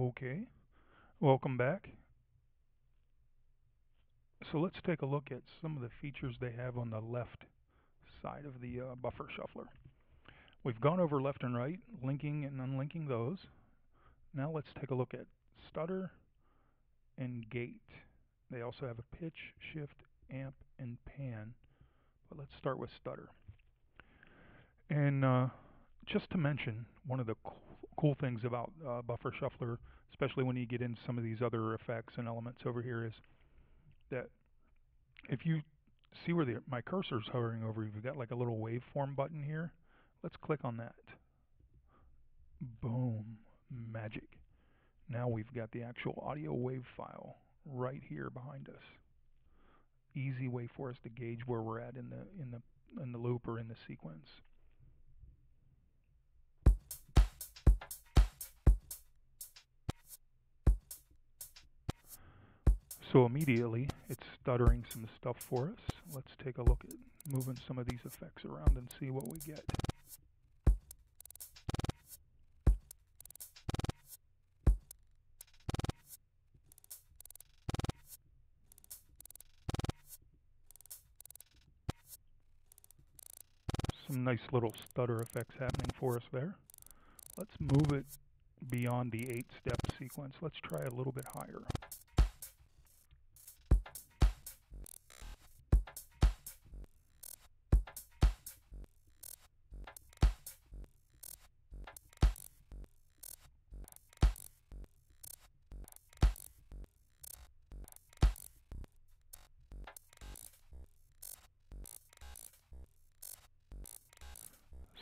Okay, welcome back. So let's take a look at some of the features they have on the left side of the buffer shuffler. We've gone over left and right, linking and unlinking those. Now let's take a look at stutter and gate. They also have a pitch, shift, amp, and pan. But let's start with stutter. And just to mention, one of the cool things about buffer shuffler, especially when you get into some of these other effects and elements over here, is that if you see where my cursor's hovering over, you've got like a little waveform button here. Let's click on that. Boom, magic. Now we've got the actual audio wave file right here behind us. Easy way for us to gauge where we're at in the loop or in the sequence. So immediately it's stuttering some stuff for us. Let's take a look at moving some of these effects around and see what we get. Some nice little stutter effects happening for us there. Let's move it beyond the 8-step sequence. Let's try a little bit higher.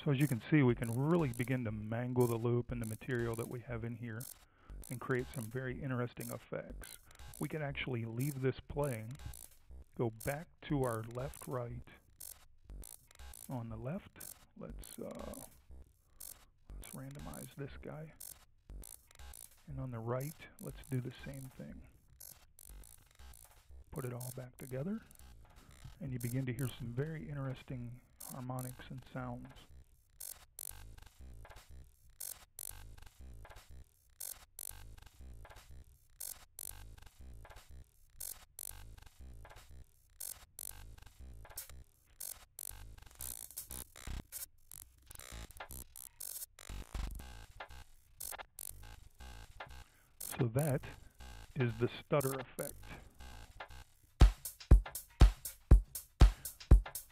So as you can see, we can really begin to mangle the loop and the material that we have in here and create some very interesting effects. We can actually leave this playing, go back to our left, right. On the left, let's randomize this guy. And on the right, let's do the same thing. Put it all back together, and you begin to hear some very interesting harmonics and sounds. So that is the stutter effect.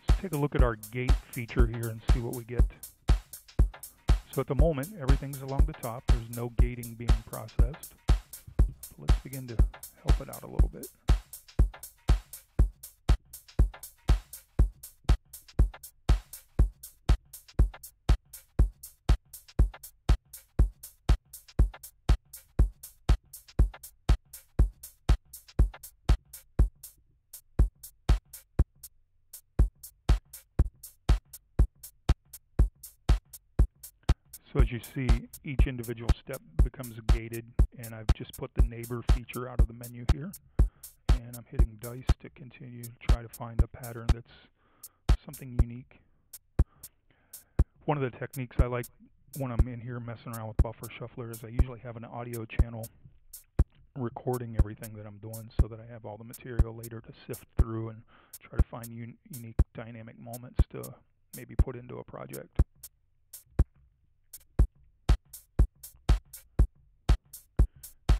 Let's take a look at our gate feature here and see what we get. So at the moment, everything's along the top. There's no gating being processed. So let's begin to help it out a little bit. So as you see, each individual step becomes gated, and I've just put the neighbor feature out of the menu here. And I'm hitting dice to continue to try to find a pattern that's something unique. One of the techniques I like when I'm in here messing around with buffer shuffler is I usually have an audio channel recording everything that I'm doing so that I have all the material later to sift through and try to find unique dynamic moments to maybe put into a project.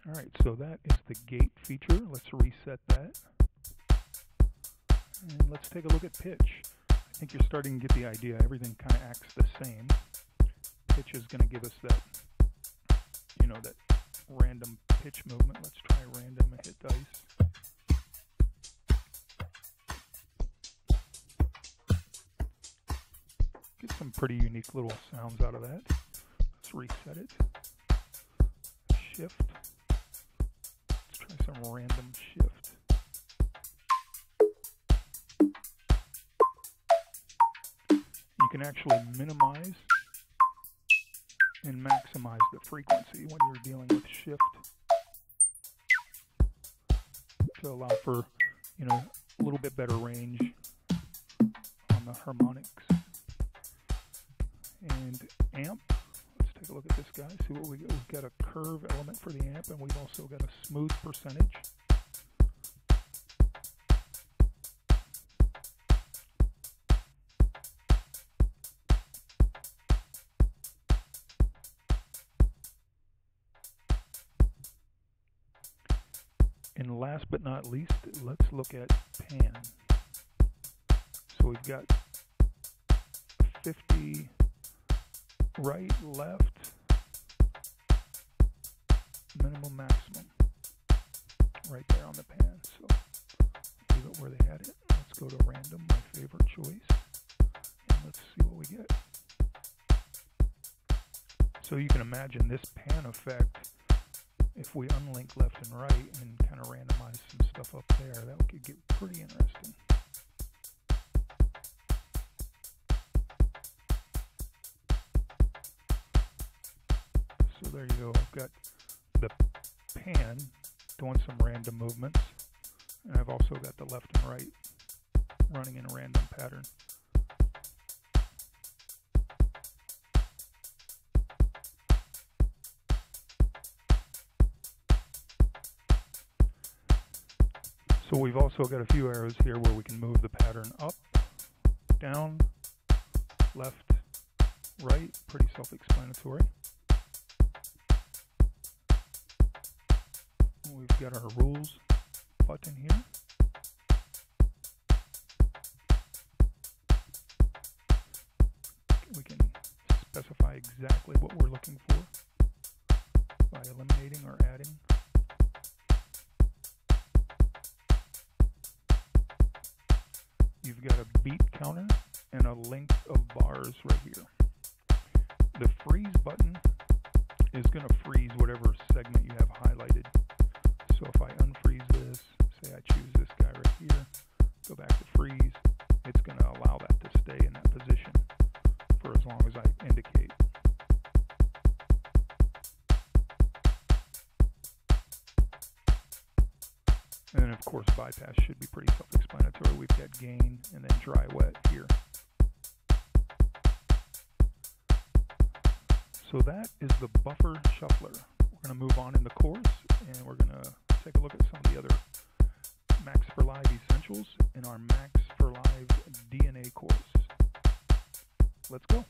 Alright, so that is the gate feature. Let's reset that. And let's take a look at pitch. I think you're starting to get the idea. Everything kind of acts the same. Pitch is going to give us that, that random pitch movement. Let's try random and hit dice. Get some pretty unique little sounds out of that. Let's reset it. Shift. Some random shift. You can actually minimize and maximize the frequency when you're dealing with shift to allow for, a little bit better range on the harmonics. And amp, let's take a look at this guy, see what we got. We've got a curve element for the amp, and we've also got a smooth percentage. And last but not least, let's look at pan. So we've got 50 right, left, minimum, maximum, right there on the pan. So leave it where they had it. Let's go to random, my favorite choice, and let's see what we get. So you can imagine this pan effect, if we unlink left and right and kind of randomize some stuff up there, that could get pretty interesting. So there you go. I've got the pan doing some random movements, and I've also got the left and right running in a random pattern. So we've also got a few arrows here where we can move the pattern up, down, left, right, pretty self-explanatory. We've got our rules button here. We can specify exactly what we're looking for by eliminating or adding. You've got a beat counter and a length of bars right here. The freeze button is going to freeze whatever segment you have highlighted. So if I unfreeze this, say I choose this guy right here, go back to freeze, it's going to allow that to stay in that position for as long as I indicate. And then of course bypass should be pretty self-explanatory. We've got gain and then dry wet here. So that is the buffer shuffler. We're going to move on in the course, and we're going to take a look at some of the other Max for Live essentials in our Max for Live DNA course. Let's go.